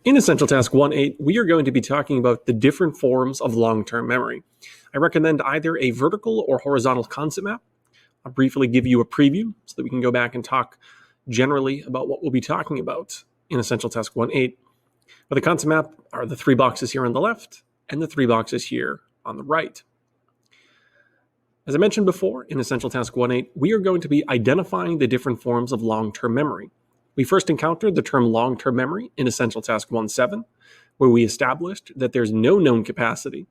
In Essential Task 1.8, we are going to be talking about the different forms of long-term memory. I recommend either a vertical or horizontal concept map. I'll briefly give you a preview so that we can go back and talk generally about what we'll be talking about in Essential Task 1.8. But the concept map are the three boxes here on the left and the three boxes here on the right. As I mentioned before, in Essential Task 1.8, we are going to be identifying the different forms of long-term memory. We first encountered the term long-term memory in Essential Task 1.7, where we established that there's no known capacity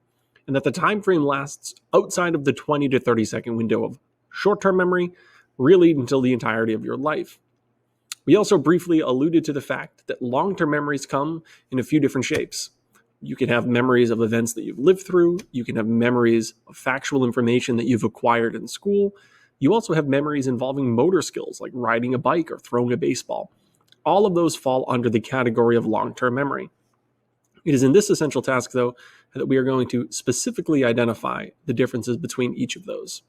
and that the time frame lasts outside of the 20 to 30 second window of short-term memory, really until the entirety of your life. We also briefly alluded to the fact that long-term memories come in a few different shapes. You can have memories of events that you've lived through. You can have memories of factual information that you've acquired in school. You also have memories involving motor skills like riding a bike or throwing a baseball. All of those fall under the category of long-term memory. It is in this essential task, though, that we are going to specifically identify the differences between each of those.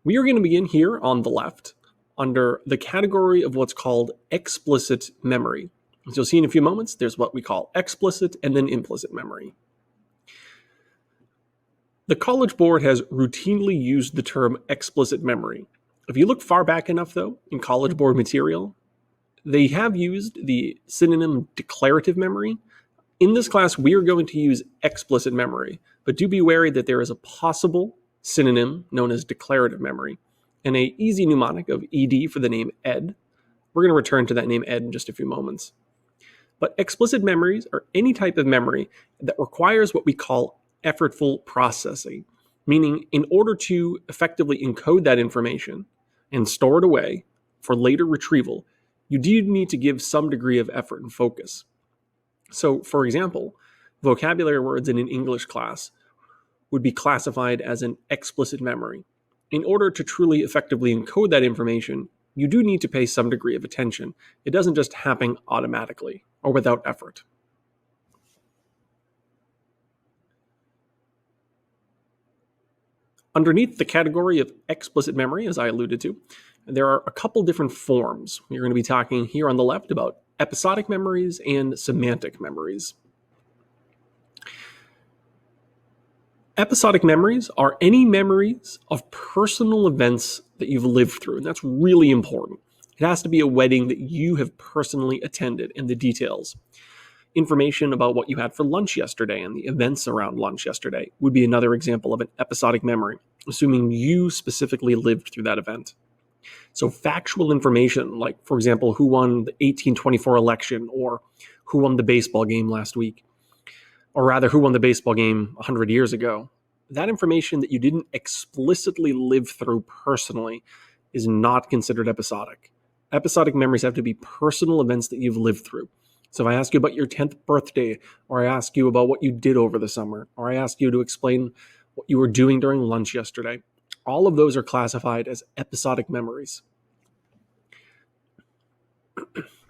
We are going to begin here on the left under the category of what's called explicit memory. As you'll see in a few moments, there's what we call explicit and then implicit memory. The College Board has routinely used the term explicit memory. If you look far back enough, though, in College Board material, they have used the synonym declarative memory. In this class, we are going to use explicit memory, but do be wary that there is a possible synonym known as declarative memory, and an easy mnemonic of ED for the name Ed. We're going to return to that name Ed in just a few moments. But explicit memories are any type of memory that requires what we call effortful processing, meaning in order to effectively encode that information and store it away for later retrieval, you do need to give some degree of effort and focus. So, for example, vocabulary words in an English class would be classified as an explicit memory. In order to truly effectively encode that information, you do need to pay some degree of attention. It doesn't just happen automatically or without effort. Underneath the category of explicit memory, as I alluded to, there are a couple different forms. We're going to be talking here on the left about episodic memories and semantic memories. Episodic memories are any memories of personal events that you've lived through, and that's really important. It has to be a wedding that you have personally attended and the details. Information about what you had for lunch yesterday and the events around lunch yesterday would be another example of an episodic memory, assuming you specifically lived through that event. So factual information, like, for example, who won the 1824 election or who won the baseball game last week, or rather, who won the baseball game 100 years ago, that information that you didn't explicitly live through personally is not considered episodic. Episodic memories have to be personal events that you've lived through. So if I ask you about your 10th birthday, or I ask you about what you did over the summer, or I ask you to explain what you were doing during lunch yesterday, all of those are classified as episodic memories.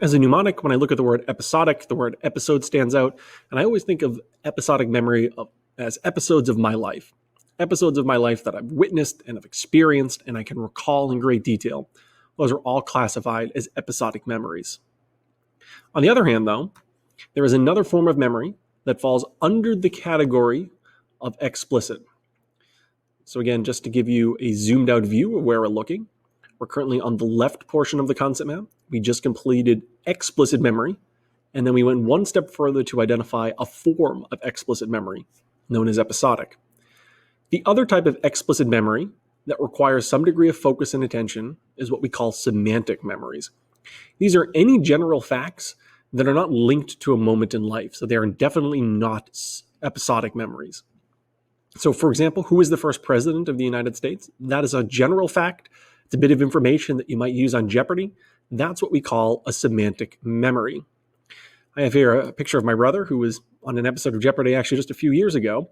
As a mnemonic, when I look at the word episodic, the word episode stands out, and I always think of episodic memory as episodes of my life. Episodes of my life that I've witnessed and have experienced and I can recall in great detail. Those are all classified as episodic memories. On the other hand, though, there is another form of memory that falls under the category of explicit. So again, just to give you a zoomed out view of where we're looking, we're currently on the left portion of the concept map. We just completed explicit memory, and then we went one step further to identify a form of explicit memory known as episodic. The other type of explicit memory that requires some degree of focus and attention is what we call semantic memories. These are any general facts that are not linked to a moment in life, so they are definitely not episodic memories. So, for example, who is the first president of the United States? That is a general fact. It's a bit of information that you might use on Jeopardy. That's what we call a semantic memory. I have here a picture of my brother who was on an episode of Jeopardy actually just a few years ago,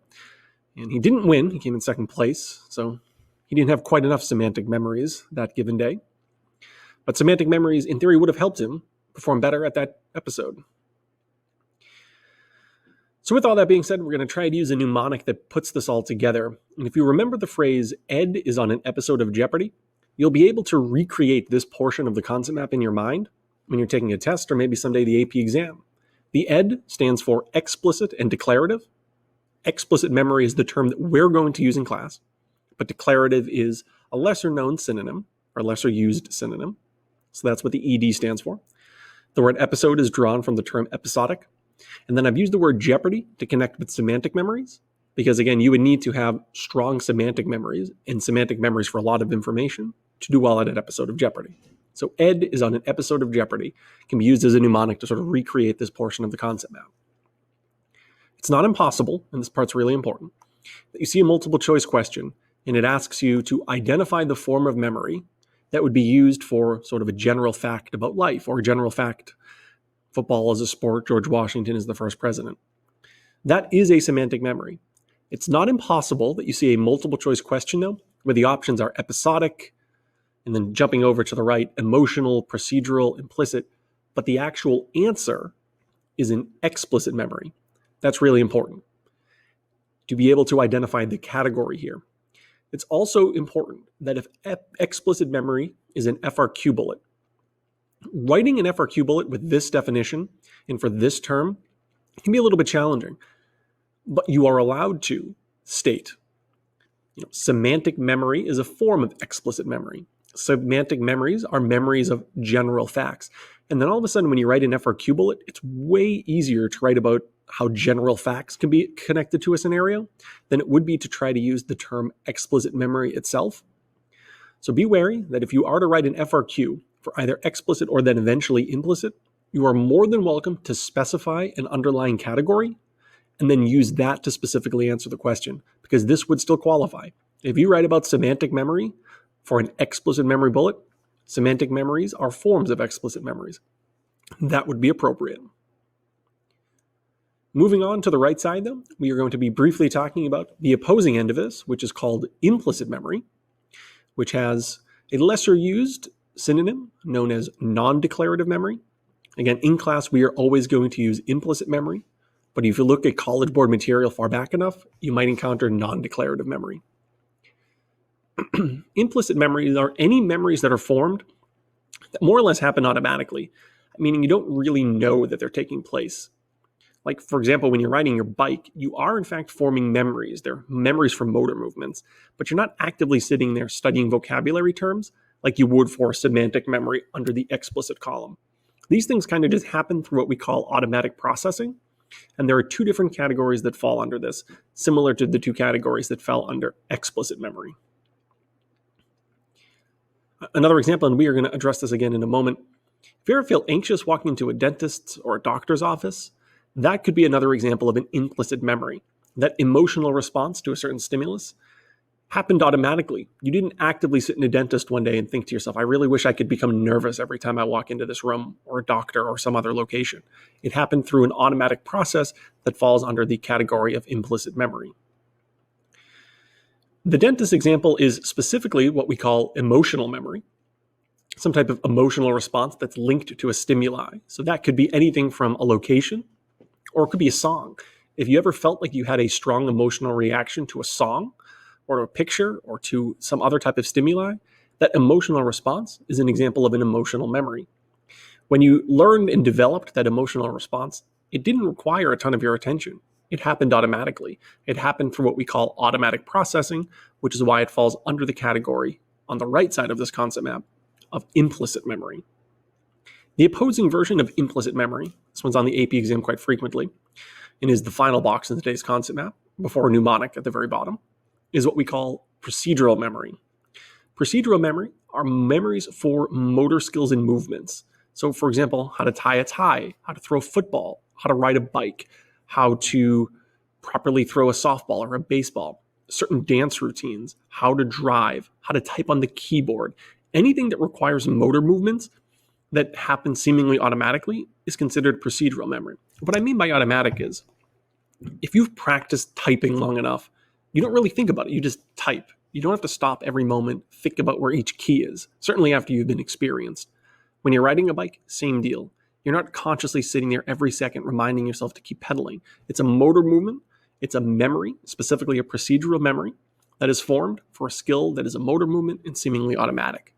and he didn't win. He came in second place, so he didn't have quite enough semantic memories that given day. But semantic memories, in theory, would have helped him perform better at that episode. So with all that being said, we're going to try to use a mnemonic that puts this all together. And if you remember the phrase, Ed is on an episode of Jeopardy, you'll be able to recreate this portion of the concept map in your mind when you're taking a test or maybe someday the AP exam. The ED stands for explicit and declarative. Explicit memory is the term that we're going to use in class, but declarative is a lesser known synonym or lesser used synonym. So that's what the ED stands for. The word episode is drawn from the term episodic. And then I've used the word jeopardy to connect with semantic memories, because again, you would need to have strong semantic memories and semantic memories for a lot of information to do well at an episode of Jeopardy. So ED is on an episode of Jeopardy, can be used as a mnemonic to sort of recreate this portion of the concept map. It's not impossible, and this part's really important, that you see a multiple choice question and it asks you to identify the form of memory that would be used for sort of a general fact about life, or a general fact, football is a sport, George Washington is the first president. That is a semantic memory. It's not impossible that you see a multiple choice question though, where the options are episodic, and then jumping over to the right, emotional, procedural, implicit, but the actual answer is an explicit memory. That's really important to be able to identify the category here. It's also important that if explicit memory is an FRQ bullet, writing an FRQ bullet with this definition and for this term can be a little bit challenging, but you are allowed to state, semantic memory is a form of explicit memory. Semantic memories are memories of general facts. And then all of a sudden, when you write an FRQ bullet, it's way easier to write about how general facts can be connected to a scenario than it would be to try to use the term explicit memory itself. So be wary that if you are to write an FRQ for either explicit or then eventually implicit, you are more than welcome to specify an underlying category and then use that to specifically answer the question, because this would still qualify. If you write about semantic memory for an explicit memory bullet, semantic memories are forms of explicit memories. That would be appropriate. Moving on to the right side, though, we are going to be briefly talking about the opposing end of this, which is called implicit memory, which has a lesser used synonym known as non-declarative memory. Again, in class, we are always going to use implicit memory, but if you look at College Board material far back enough, you might encounter non-declarative memory. Implicit memories are any memories that are formed that more or less happen automatically, meaning you don't really know that they're taking place. Like, for example, when you're riding your bike, you are in fact forming memories. They're memories from motor movements, but you're not actively sitting there studying vocabulary terms like you would for semantic memory under the explicit column. These things kind of just happen through what we call automatic processing. And there are two different categories that fall under this, similar to the two categories that fell under explicit memory. Another example, and we are going to address this again in a moment. If you ever feel anxious walking into a dentist's or a doctor's office, that could be another example of an implicit memory. That emotional response to a certain stimulus happened automatically. You didn't actively sit in a dentist one day and think to yourself, I really wish I could become nervous every time I walk into this room or a doctor or some other location. It happened through an automatic process that falls under the category of implicit memory. The dentist example is specifically what we call emotional memory, some type of emotional response that's linked to a stimuli. So that could be anything from a location, or it could be a song. If you ever felt like you had a strong emotional reaction to a song, or to a picture, or to some other type of stimuli, that emotional response is an example of an emotional memory. When you learned and developed that emotional response, it didn't require a ton of your attention. It happened automatically. It happened through what we call automatic processing, which is why it falls under the category on the right side of this concept map of implicit memory. The opposing version of implicit memory, this one's on the AP exam quite frequently, and is the final box in today's concept map, before a mnemonic at the very bottom, is what we call procedural memory. Procedural memory are memories for motor skills and movements. So, for example, how to tie a tie, how to throw a football, how to ride a bike, how to properly throw a softball or a baseball, certain dance routines, how to drive, how to type on the keyboard. Anything that requires motor movements that happen seemingly automatically is considered procedural memory. What I mean by automatic is, if you've practiced typing long enough, you don't really think about it. You just type. You don't have to stop every moment, think about where each key is, certainly after you've been experienced. When you're riding a bike, same deal. You're not consciously sitting there every second reminding yourself to keep pedaling. It's a motor movement. It's a memory, specifically a procedural memory, that is formed for a skill that is a motor movement and seemingly automatic.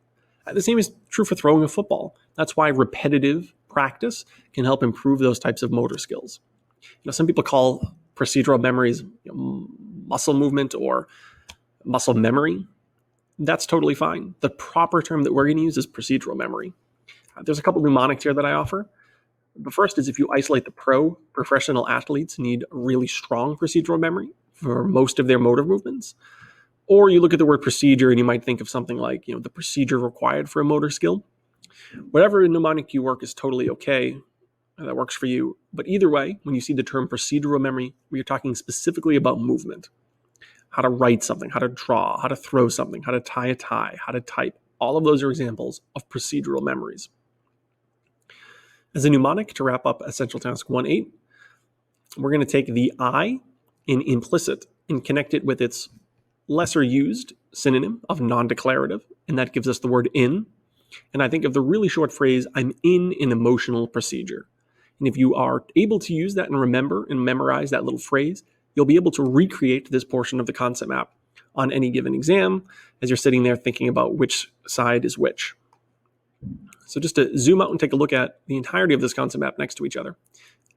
The same is true for throwing a football. That's why repetitive practice can help improve those types of motor skills. Some people call procedural memories muscle movement or muscle memory. That's totally fine. The proper term that we're going to use is procedural memory. There's a couple mnemonics here that I offer. The first is if you isolate the professional athletes need really strong procedural memory for most of their motor movements. Or you look at the word procedure and you might think of something like, the procedure required for a motor skill. Whatever mnemonic you work is totally okay. That works for you. But either way, when you see the term procedural memory, we're talking specifically about movement. How to write something, how to draw, how to throw something, how to tie a tie, how to type. All of those are examples of procedural memories. As a mnemonic to wrap up Essential Task 1.8, we're going to take the I in implicit and connect it with its lesser used synonym of non-declarative, and that gives us the word in. And I think of the really short phrase, I'm in an emotional procedure. And if you are able to use that and remember and memorize that little phrase, you'll be able to recreate this portion of the concept map on any given exam as you're sitting there thinking about which side is which. So just to zoom out and take a look at the entirety of this concept map next to each other.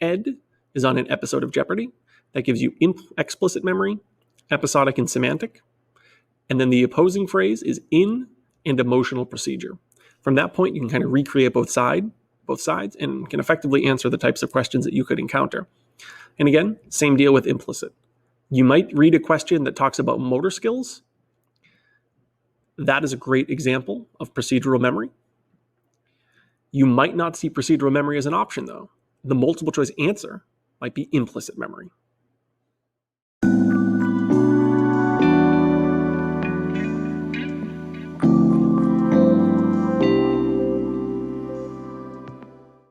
Ed is on an episode of Jeopardy! That gives you explicit memory, episodic and semantic. And then the opposing phrase is in and emotional procedure. From that point, you can kind of recreate both sides and can effectively answer the types of questions that you could encounter. And again, same deal with implicit. You might read a question that talks about motor skills. That is a great example of procedural memory. You might not see procedural memory as an option, though. The multiple choice answer might be implicit memory.